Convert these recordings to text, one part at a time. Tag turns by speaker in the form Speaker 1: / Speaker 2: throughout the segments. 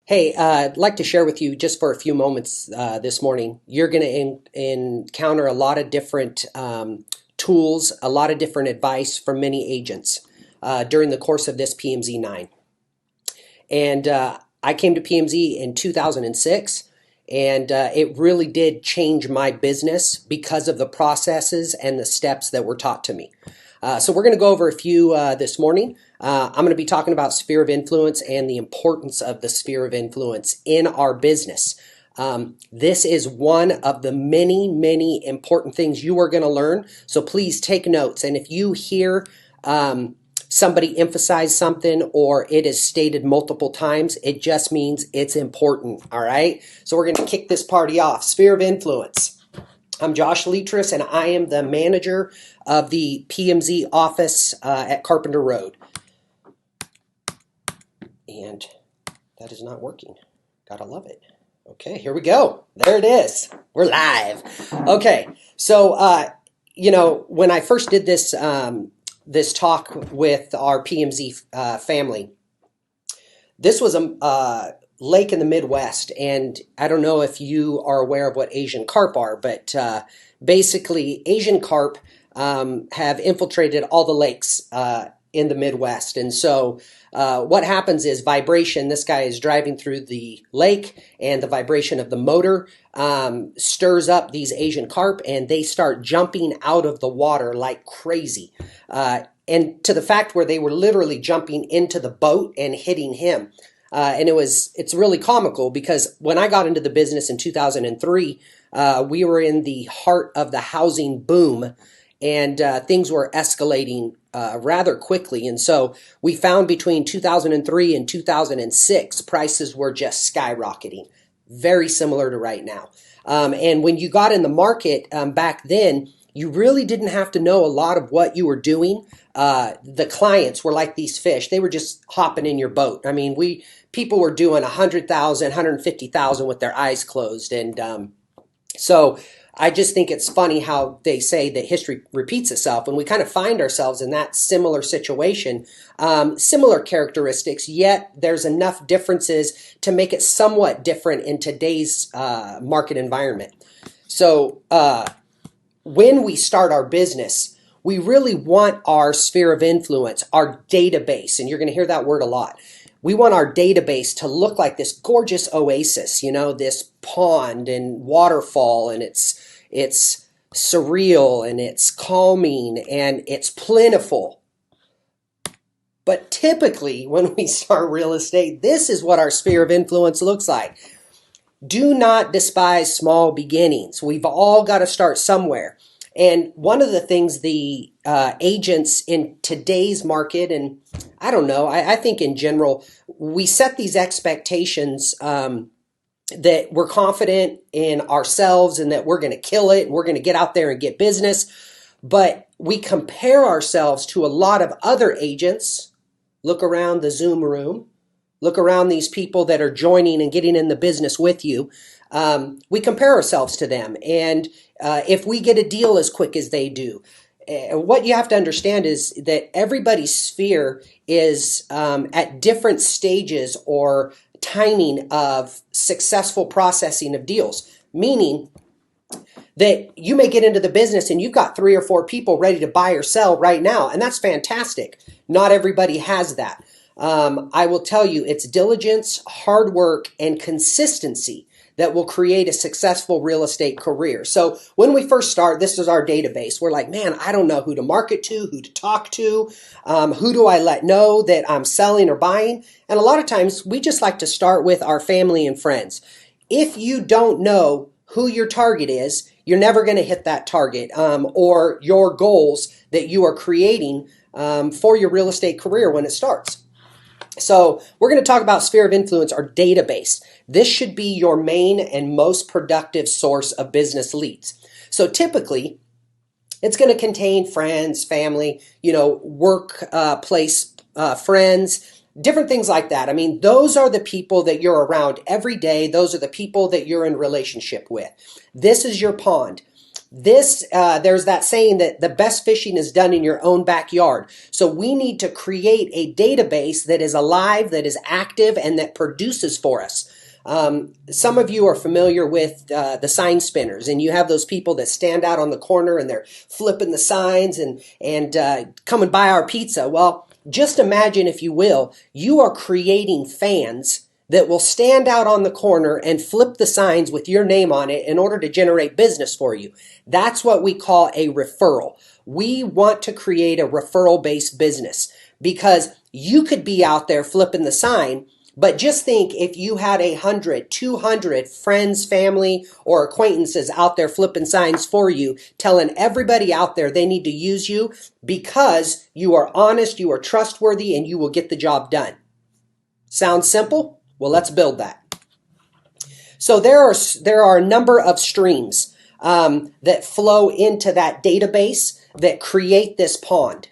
Speaker 1: Hey, I'd like to share with you just for a few moments this morning. You're going to encounter a lot of different tools, a lot of different advice from many agents during the course of this PMZ 9. And I came to PMZ in 2006, and it really did change my business because of the processes and the steps that were taught to me. So we're going to go over a few this morning. I'm going to be talking about sphere of influence and the importance of the sphere of influence in our business. This is one of the many, many important things you are going to learn. So please take notes. And if you hear somebody emphasize something or it is stated multiple times, it just means it's important. All right. So we're going to kick this party off. Sphere of influence. I'm Josh Letras, and I am the manager of the PMZ office at Carpenter Road. And that is not working. Gotta love it. Okay, here we go. There it is. We're live. Okay, so when I first did this this talk with our PMZ family, this was a lake in the Midwest, and I don't know if you are aware of what Asian carp are, but basically Asian carp have infiltrated all the lakes in the Midwest. And so what happens is vibration. This guy is driving through the lake, and the vibration of the motor stirs up these Asian carp, and they start jumping out of the water like crazy. And to the fact where they were literally jumping into the boat and hitting him. And it's really comical because when I got into the business in 2003, we were in the heart of the housing boom, and things were escalating rather quickly. And so we found between 2003 and 2006, prices were just skyrocketing, very similar to right now. And when you got in the market back then, you really didn't have to know a lot of what you were doing. The clients were like these fish. They were just hopping in your boat. I mean, people were doing 100,000, 150,000 with their eyes closed. And so I just think it's funny how they say that history repeats itself, and we kind of find ourselves in that similar situation, similar characteristics, yet there's enough differences to make it somewhat different in today's market environment. So when we start our business, we really want our sphere of influence, our database, and you're going to hear that word a lot. We want our database to look like this gorgeous oasis, this pond and waterfall, and it's surreal and it's calming and it's plentiful. But typically when we start real estate, this is what our sphere of influence looks like. Do not despise small beginnings. We've all got to start somewhere. And one of the things the agents in today's market, and I don't know, I think in general, we set these expectations that we're confident in ourselves and that we're going to kill it and we're going to get out there and get business. But we compare ourselves to a lot of other agents. Look around the Zoom room. Look around these people that are joining and getting in the business with you. We compare ourselves to them. And if we get a deal as quick as they do, what you have to understand is that everybody's sphere is at different stages or timing of successful processing of deals, meaning that you may get into the business and you've got 3 or 4 people ready to buy or sell right now. And that's fantastic. Not everybody has that. I will tell you, it's diligence, hard work, and consistency that will create a successful real estate career. So when we first start, this is our database. We're like, man, I don't know who to market to, who to talk to, who do I let know that I'm selling or buying? And a lot of times we just like to start with our family and friends. If you don't know who your target is, you're never going to hit that target or your goals that you are creating for your real estate career when it starts. So we're going to talk about sphere of influence, our database. This should be your main and most productive source of business leads. So typically, it's going to contain friends, family, workplace friends, different things like that. I mean, those are the people that you're around every day. Those are the people that you're in relationship with. This is your pond. There's that saying that the best fishing is done in your own backyard. So we need to create a database that is alive, that is active, and that produces for us. Some of you are familiar with the sign spinners, and you have those people that stand out on the corner and they're flipping the signs and come and buy our pizza. Well, just imagine, if you will, you are creating fans that will stand out on the corner and flip the signs with your name on it in order to generate business for you. That's what we call a referral. We want to create a referral-based business because you could be out there flipping the sign, but just think if you had 100, 200 friends, family, or acquaintances out there flipping signs for you, telling everybody out there they need to use you because you are honest, you are trustworthy, and you will get the job done. Sounds simple? Well, let's build that. So there are a number of streams that flow into that database that create this pond.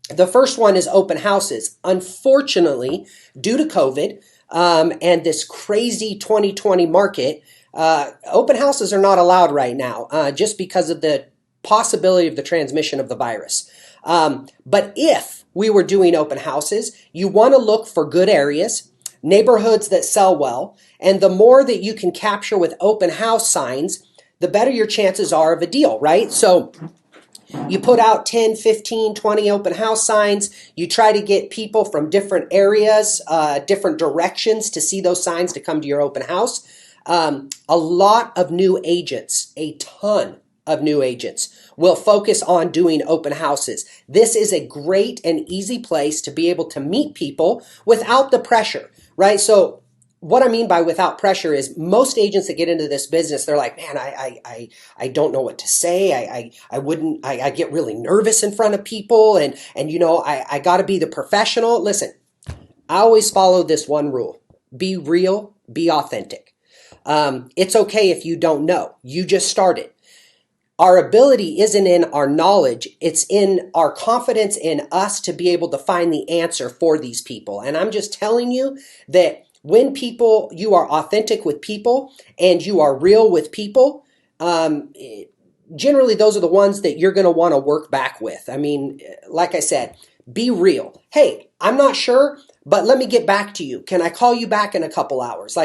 Speaker 1: The first one is open houses. Unfortunately, due to COVID and this crazy 2020 market, open houses are not allowed right now just because of the possibility of the transmission of the virus. But if we were doing open houses, you want to look for good areas, neighborhoods that sell well, and the more that you can capture with open house signs, the better your chances are of a deal, right? So you put out 10, 15, 20 open house signs. You try to get people from different areas, different directions to see those signs to come to your open house. A lot of new agents, a ton of new agents, will focus on doing open houses. This is a great and easy place to be able to meet people without the pressure, right? So what I mean by without pressure is most agents that get into this business, they're like, man, I don't know what to say. I get really nervous in front of people and I got to be the professional. Listen, I always follow this one rule: be real, be authentic. It's okay if you don't know. You just started. Our ability isn't in our knowledge. It's in our confidence in us to be able to find the answer for these people. And I'm just telling you that when you are authentic with people and you are real with people, generally those are the ones that you're going to want to work back with. I mean, like I said, be real. Hey, I'm not sure, but let me get back to you. Can I call you back in a couple hours?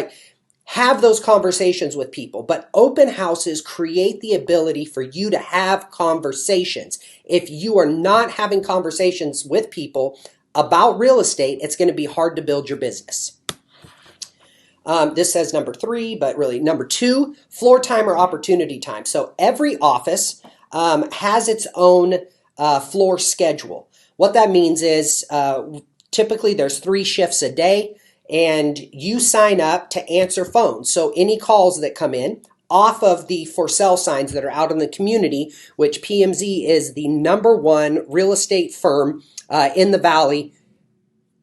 Speaker 1: Have those conversations with people. But open houses create the ability for you to have conversations. If you are not having conversations with people about real estate, it's going to be hard to build your business. This says number 3, but really number 2, floor time or opportunity time. So every office has its own floor schedule. What that means is typically there's 3 shifts a day, and you sign up to answer phones. So any calls that come in off of the for sale signs that are out in the community, which PMZ is the #1 real estate firm in the Valley.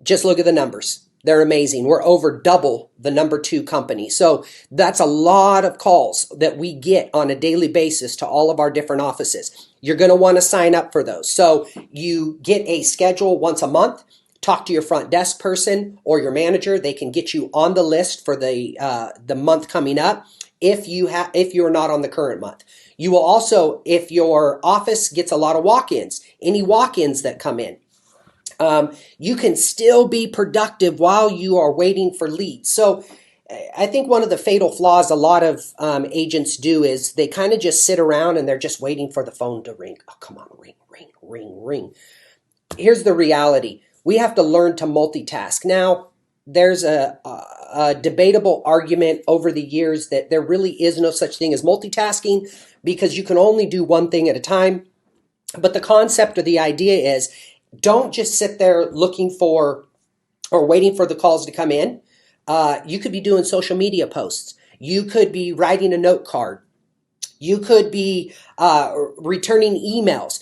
Speaker 1: Just look at the numbers. They're amazing. We're over double the #2 company. So that's a lot of calls that we get on a daily basis to all of our different offices. You're going to want to sign up for those. So you get a schedule once a month. Talk to your front desk person or your manager. They can get you on the list for the month coming up if you're not on the current month. You will also, if your office gets a lot of walk-ins, any walk-ins that come in, you can still be productive while you are waiting for leads. So I think one of the fatal flaws a lot of agents do is they kind of just sit around and they're just waiting for the phone to ring. Oh, come on, ring, ring, ring, ring. Here's the reality. We have to learn to multitask. Now, there's a debatable argument over the years that there really is no such thing as multitasking because you can only do one thing at a time. But the concept or the idea is don't just sit there looking for or waiting for the calls to come in. You could be doing social media posts. You could be writing a note card. You could be returning emails.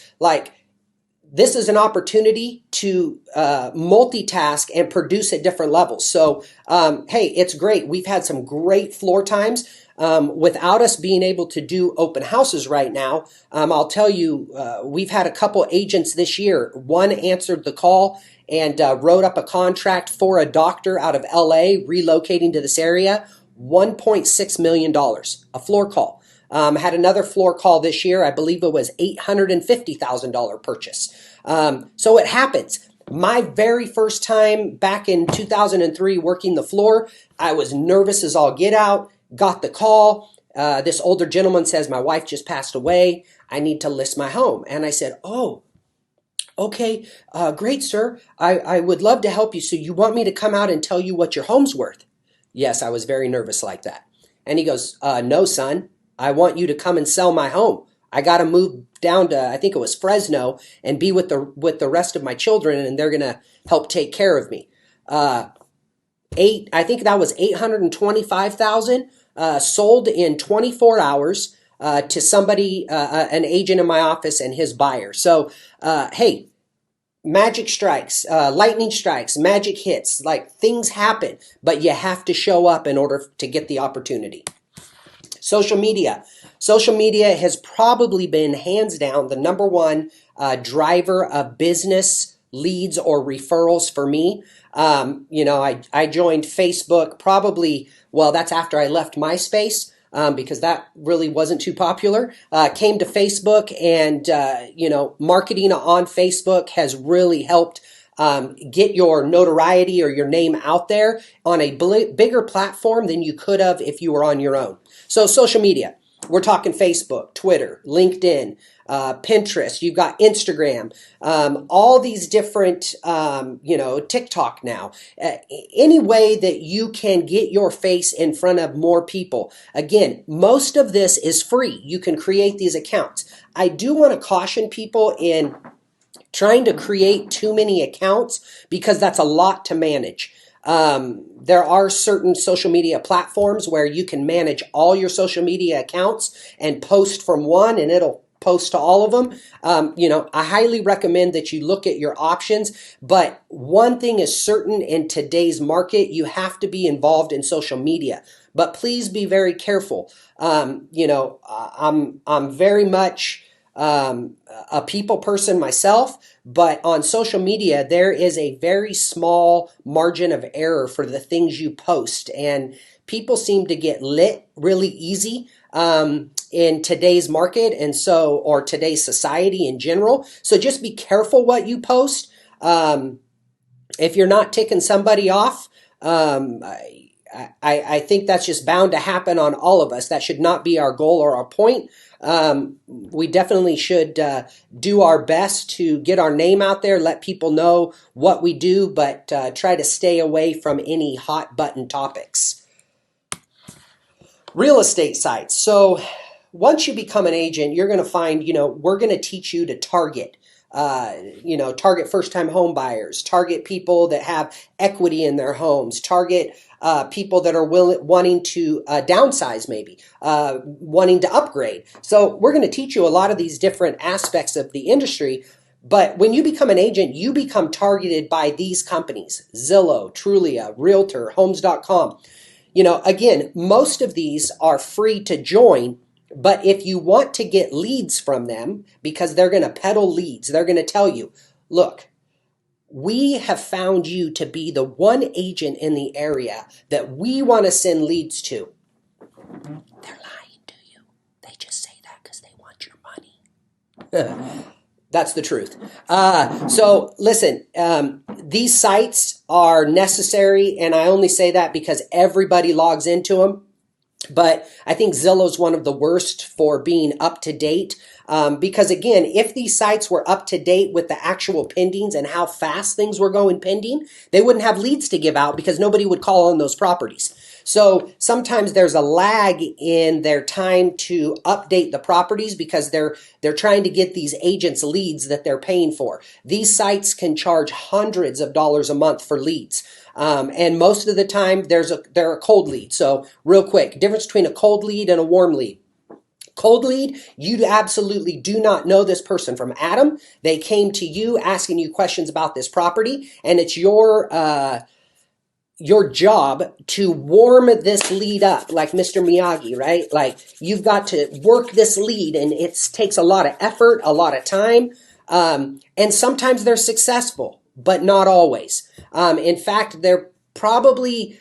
Speaker 1: This is an opportunity to multitask and produce at different levels. So, hey, it's great. We've had some great floor times without us being able to do open houses right now. I'll tell you, we've had a couple agents this year. One answered the call and wrote up a contract for a doctor out of LA relocating to this area, $1.6 million, a floor call. Had another floor call this year. I believe it was $850,000 purchase. So it happens. My very first time back in 2003 working the floor, I was nervous as all get out, got the call. This older gentleman says, my wife just passed away. I need to list my home. And I said, oh, okay, great, sir. I would love to help you. So you want me to come out and tell you what your home's worth? Yes, I was very nervous like that. And he goes, no, son, I want you to come and sell my home. I got to move down to, I think it was Fresno, and be with the rest of my children, and they're going to help take care of me. I think that was 825,000, sold in 24 hours to somebody, an agent in my office and his buyer. So, hey, magic strikes, lightning strikes, magic hits, like things happen, but you have to show up in order to get the opportunity. Social media. Social media has probably been hands down the number one driver of business leads or referrals for me. I joined Facebook probably, well, that's after I left MySpace. Because that really wasn't too popular. Came to Facebook, and marketing on Facebook has really helped get your notoriety or your name out there on a bigger platform than you could have if you were on your own. So social media, we're talking Facebook, Twitter, LinkedIn, Pinterest, you've got Instagram, all these different, TikTok now. Any way that you can get your face in front of more people. Again, most of this is free. You can create these accounts. I do want to caution people in trying to create too many accounts because that's a lot to manage. There are certain social media platforms where you can manage all your social media accounts and post from one and it'll post to all of them. I highly recommend that you look at your options, but one thing is certain in today's market, you have to be involved in social media, but please be very careful. I'm very much a people person myself, but on social media, there is a very small margin of error for the things you post. And people seem to get lit really easy in today's market or today's society in general. So just be careful what you post. If you're not ticking somebody off, I think that's just bound to happen on all of us. That should not be our goal or our point. We definitely should do our best to get our name out there, let people know what we do, but try to stay away from any hot button topics. Real estate sites. So once you become an agent, you're going to find, we're going to teach you to target. Target first-time home buyers, target people that have equity in their homes, target people that are wanting to downsize maybe, wanting to upgrade. So we're going to teach you a lot of these different aspects of the industry. But when you become an agent, you become targeted by these companies, Zillow, Trulia, Realtor, Homes.com. Again, most of these are free to join. But if you want to get leads from them, because they're going to peddle leads, they're going to tell you, look, we have found you to be the one agent in the area that we want to send leads to. They're lying to you. They just say that because they want your money. That's the truth. So listen, these sites are necessary, and I only say that because everybody logs into them. But I think Zillow's one of the worst for being up to date. Because again, if these sites were up to date with the actual pendings and how fast things were going pending, they wouldn't have leads to give out because nobody would call on those properties. So sometimes there's a lag in their time to update the properties because they're trying to get these agents leads that they're paying for. These sites can charge hundreds of dollars a month for leads. And most of the time they're a cold lead. So real quick, difference between a cold lead and a warm lead. Cold lead, you absolutely do not know this person from Adam. They came to you asking you questions about this property, and it's your job to warm this lead up like Mr. Miyagi, right? Like you've got to work this lead, and it takes a lot of effort, a lot of time. And sometimes they're successful, but not always. In fact, they're probably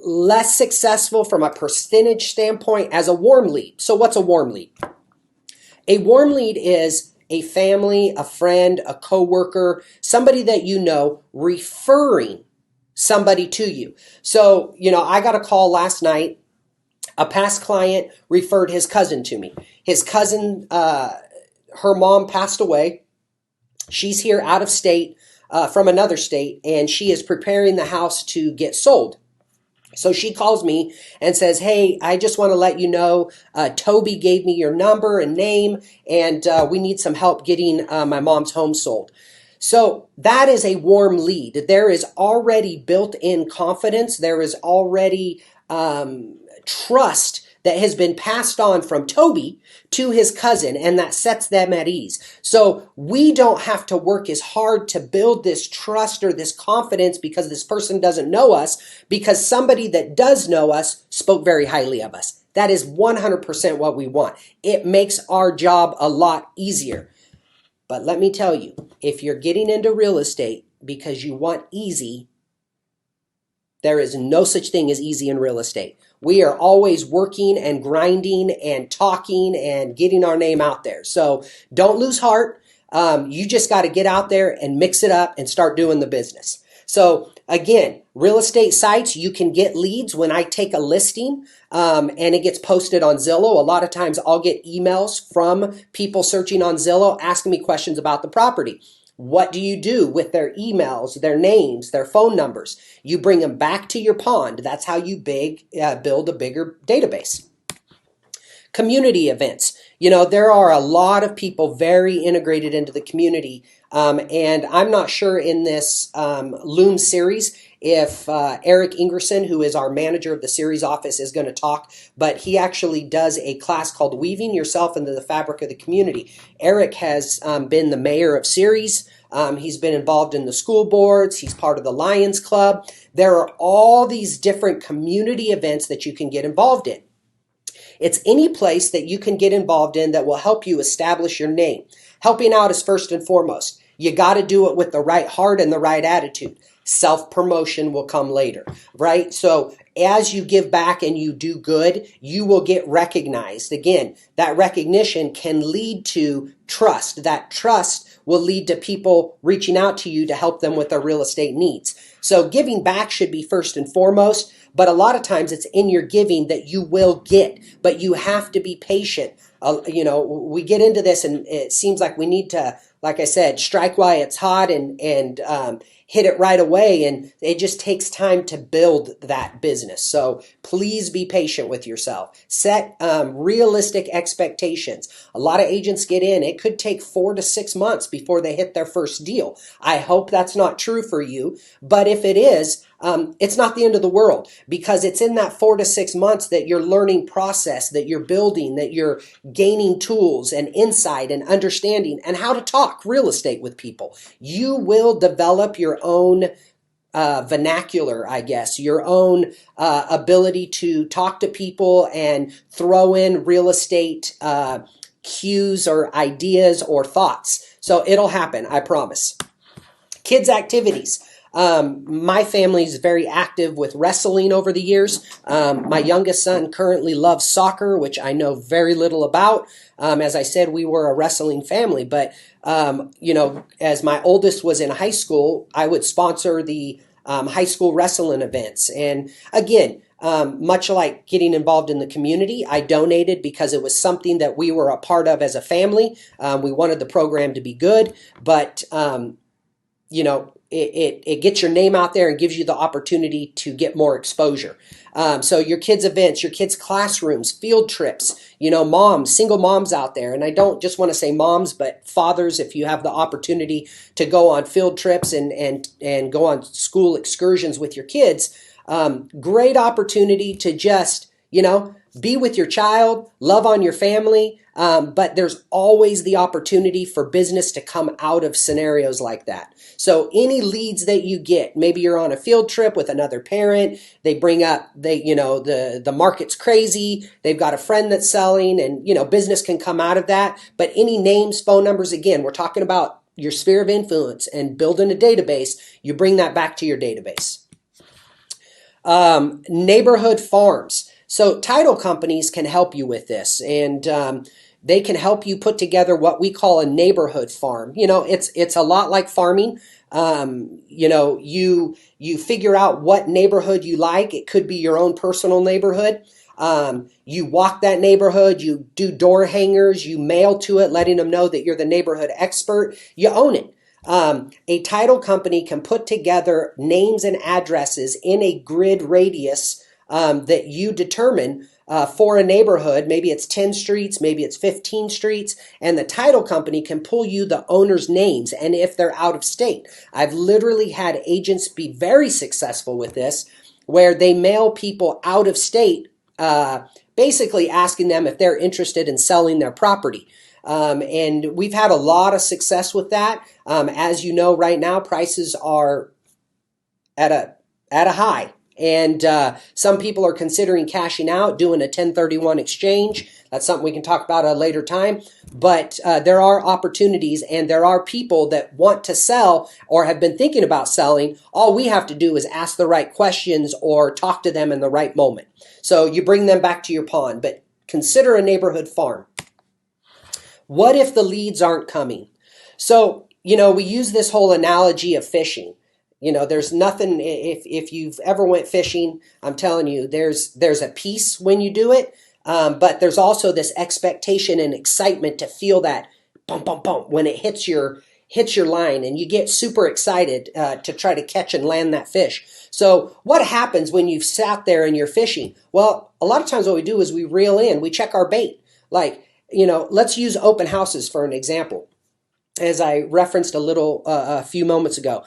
Speaker 1: less successful from a percentage standpoint as a warm lead. So what's a warm lead? A warm lead is a family, a friend, a coworker, somebody that you know referring somebody to you. So, I got a call last night. A past client referred his cousin to me. His cousin, her mom passed away. She's here out of state, from another state, and she is preparing the house to get sold. So she calls me and says, hey, I just want to let you know, Toby gave me your number and name, and we need some help getting my mom's home sold. So that is a warm lead. There is already built-in confidence. There is already trust that has been passed on from Toby to his cousin, and that sets them at ease. So we don't have to work as hard to build this trust or this confidence because this person doesn't know us, because somebody that does know us spoke very highly of us. That is 100% what we want. It makes our job a lot easier. But let me tell you, if you're getting into real estate because you want easy, there is no such thing as easy in real estate. We are always working and grinding and talking and getting our name out there. So don't lose heart. You just got to get out there and mix it up and start doing the business. So again, real estate sites, you can get leads when I take a listing and it gets posted on Zillow. A lot of times I'll get emails from people searching on Zillow asking me questions about the property. What do you do with their emails, their names, their phone numbers? You bring them back to your pond. That's how you build a bigger database. Community events. There are a lot of people very integrated into the community. And I'm not sure in this Loom series if Eric Ingerson, who is our manager of the series office, is going to talk, but he actually does a class called Weaving Yourself into the Fabric of the Community. Eric has been the mayor of Ceres. He's been involved in the school boards. He's part of the Lions Club. There are all these different community events that you can get involved in. It's any place that you can get involved in that will help you establish your name. Helping out is first and foremost. You got to do it with the right heart and the right attitude. Self-promotion will come later, right? So as you give back and you do good, you will get recognized. Again, that recognition can lead to trust. That trust will lead to people reaching out to you to help them with their real estate needs. So giving back should be first and foremost, but a lot of times it's in your giving that you will get, but you have to be patient. We get into this and it seems like we need to, like I said, strike while it's hot and hit it right away. And it just takes time to build that business. So please be patient with yourself. Set realistic expectations. A lot of agents get in. It could take 4 to 6 months before they hit their first deal. I hope that's not true for you. But if it is, it's not the end of the world, because it's in that 4 to 6 months that you're learning process, that you're building, that you're gaining tools and insight and understanding and how to talk real estate with people. You will develop your own vernacular, I guess, your own ability to talk to people and throw in real estate cues or ideas or thoughts. So it'll happen, I promise. Kids' activities. My family is very active with wrestling over the years. My youngest son currently loves soccer, which I know very little about. As I said, we were a wrestling family, but, as my oldest was in high school, I would sponsor the high school wrestling events. And again, much like getting involved in the community, I donated because it was something that we were a part of as a family. We wanted the program to be good, but, it gets your name out there and gives you the opportunity to get more exposure. So your kids' events, your kids' classrooms, field trips, moms, single moms out there. And I don't just want to say moms, but fathers, if you have the opportunity to go on field trips and go on school excursions with your kids, great opportunity to just, be with your child, love on your family. But there's always the opportunity for business to come out of scenarios like that. So any leads that you get, maybe you're on a field trip with another parent, they bring up, the market's crazy, they've got a friend that's selling, and, business can come out of that. But any names, phone numbers, again, we're talking about your sphere of influence and building a database, you bring that back to your database. Neighborhood farms. So title companies can help you with this, and they can help you put together what we call a neighborhood farm. It's a lot like farming. You figure out what neighborhood you like. It could be your own personal neighborhood. You walk that neighborhood, you do door hangers, you mail to it, letting them know that you're the neighborhood expert. You own it. A title company can put together names and addresses in a grid radius that you determine for a neighborhood. Maybe it's 10 streets, maybe it's 15 streets, and the title company can pull you the owner's names, and if they're out of state. I've literally had agents be very successful with this, where they mail people out of state, basically asking them if they're interested in selling their property. And we've had a lot of success with that. As you know, right now, prices are at a high. And some people are considering cashing out, doing a 1031 exchange. That's something we can talk about at a later time. But there are opportunities, and there are people that want to sell or have been thinking about selling. All we have to do is ask the right questions or talk to them in the right moment. So you bring them back to your pond. But consider a neighborhood farm. What if the leads aren't coming? So, we use this whole analogy of fishing. There's nothing, if you've ever went fishing, I'm telling you, there's a peace when you do it, but there's also this expectation and excitement to feel that bump, bump, bump when it hits your line, and you get super excited to try to catch and land that fish. So what happens when you've sat there and you're fishing? Well, a lot of times what we do is we reel in, we check our bait. Like, let's use open houses for an example. As I referenced a few moments ago,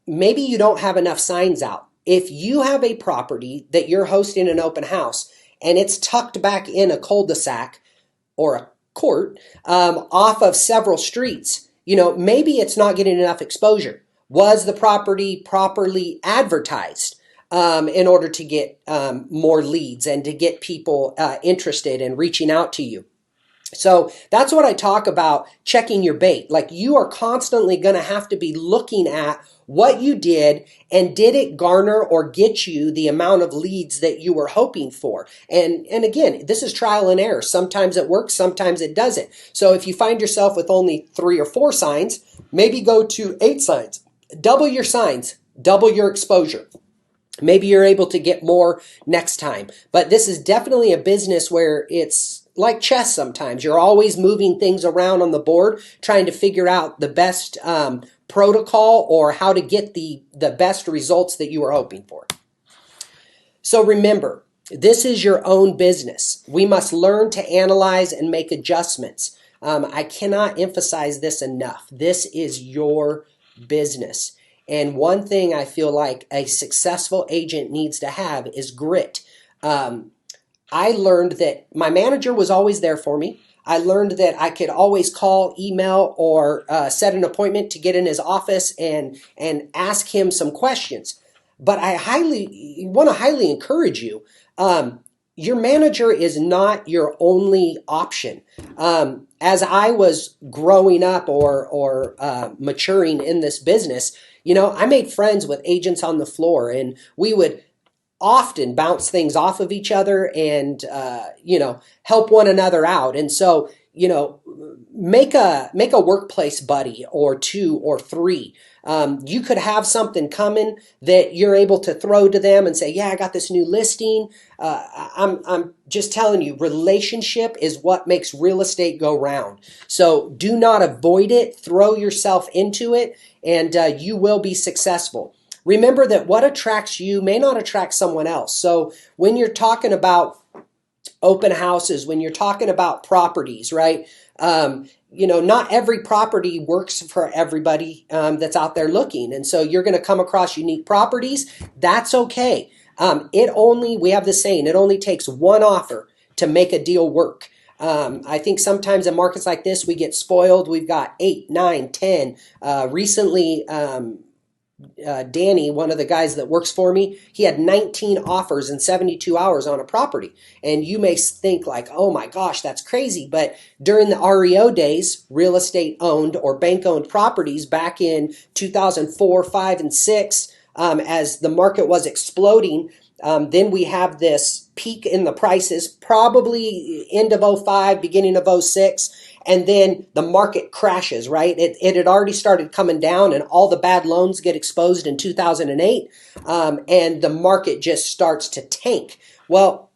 Speaker 1: maybe you don't have enough signs out. If you have a property that you're hosting an open house and it's tucked back in a cul-de-sac or a court off of several streets, maybe it's not getting enough exposure. Was the property properly advertised in order to get more leads and to get people interested in reaching out to you? So that's what I talk about, checking your bait. Like, you are constantly going to have to be looking at what you did, and did it garner or get you the amount of leads that you were hoping for? And again, this is trial and error. Sometimes it works, sometimes it doesn't. So if you find yourself with only 3 or 4 signs, maybe go to 8 signs. Double your signs, double your exposure. Maybe you're able to get more next time. But this is definitely a business where it's like chess sometimes. You're always moving things around on the board, trying to figure out the best protocol or how to get the best results that you are hoping for. So remember, this is your own business. We must learn to analyze and make adjustments. I cannot emphasize this enough. This is your business. And one thing I feel like a successful agent needs to have is grit. I learned that my manager was always there for me. I learned that I could always call, email, or set an appointment to get in his office and ask him some questions. But I want to highly encourage you. Your manager is not your only option. As I was growing up or maturing in this business, I made friends with agents on the floor, and we would often bounce things off of each other and, help one another out. And so, make a workplace buddy or 2 or 3. You could have something coming that you're able to throw to them and say, yeah, I got this new listing. I'm just telling you, relationship is what makes real estate go round. So do not avoid it. Throw yourself into it, and you will be successful. Remember that what attracts you may not attract someone else. So when you're talking about open houses, when you're talking about properties, right? Not every property works for everybody that's out there looking. And so you're going to come across unique properties. That's okay. We have this saying, it only takes one offer to make a deal work. I think sometimes in markets like this, we get spoiled. We've got 8, 9, 10. Recently, Danny, one of the guys that works for me, he had 19 offers in 72 hours on a property. And you may think like, oh my gosh, that's crazy. But during the REO days, real estate owned or bank owned properties back in 2004, 5, and 6, as the market was exploding. Then we have this peak in the prices, probably end of '05, beginning of '06, and then the market crashes, right? It had already started coming down, and all the bad loans get exposed in 2008, and the market just starts to tank. Well,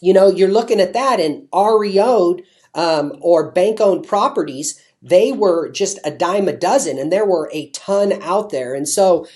Speaker 1: you're looking at that, and REO'd or bank-owned properties, they were just a dime a dozen, and there were a ton out there. And so,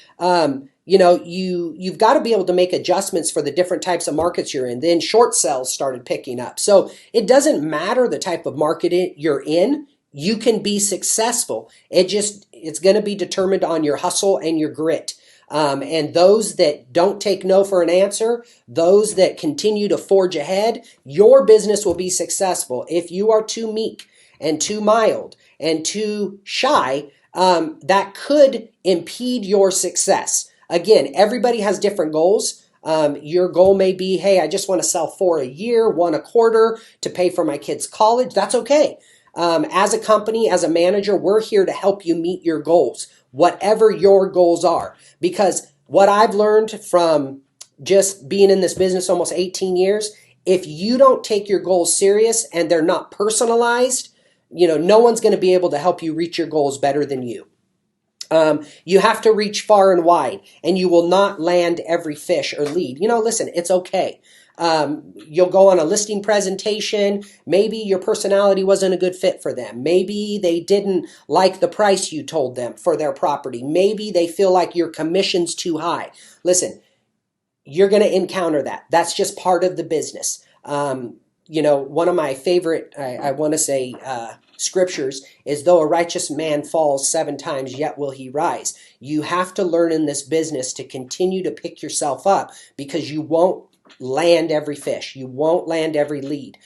Speaker 1: you've got to be able to make adjustments for the different types of markets you're in. Then short sales started picking up. So it doesn't matter the type of market you're in. You can be successful. It's going to be determined on your hustle and your grit. And those that don't take no for an answer, those that continue to forge ahead, your business will be successful. If you are too meek and too mild and too shy, that could impede your success. Again, everybody has different goals. Your goal may be, hey, I just want to sell 4 a year, 1 a quarter to pay for my kids' college. That's okay. As a company, as a manager, we're here to help you meet your goals, whatever your goals are. Because what I've learned from just being in this business almost 18 years, if you don't take your goals serious and they're not personalized, no one's going to be able to help you reach your goals better than you. You have to reach far and wide, and you will not land every fish or lead. Listen, it's okay. You'll go on a listing presentation. Maybe your personality wasn't a good fit for them. Maybe they didn't like the price you told them for their property. Maybe they feel like your commission's too high. Listen, you're going to encounter that. That's just part of the business. One of my favorite, I want to say, scriptures is, though a righteous man falls 7 times, yet will he rise. You have to learn in this business to continue to pick yourself up, because you won't land every fish. You won't land every lead.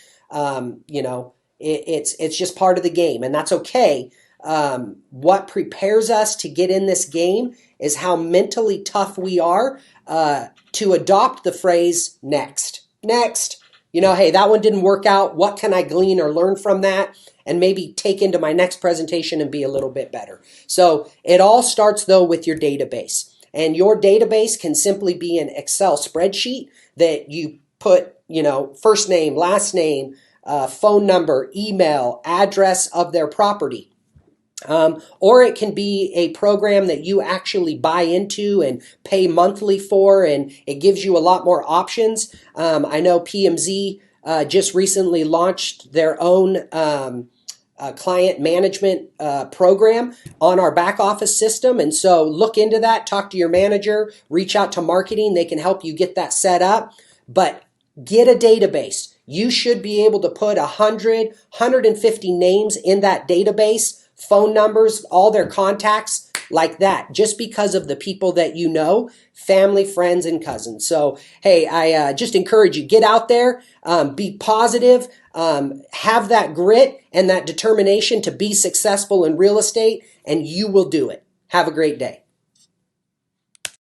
Speaker 1: It's just part of the game, and that's okay. What prepares us to get in this game is how mentally tough we are to adopt the phrase next. Hey, that one didn't work out. What can I glean or learn from that and maybe take into my next presentation and be a little bit better? So it all starts, though, with your database. And your database can simply be an Excel spreadsheet that you put, first name, last name, phone number, email, address of their property. Or it can be a program that you actually buy into and pay monthly for, and it gives you a lot more options. I know PMZ just recently launched their own client management program on our back office system. And so look into that, talk to your manager, reach out to marketing. They can help you get that set up. But get a database. You should be able to put 100, 150 names in that database, phone numbers, all their contacts, like that, just because of the people that you know, family, friends, and cousins. So, hey, I just encourage you, get out there, be positive, have that grit and that determination to be successful in real estate, and you will do it. Have a great day.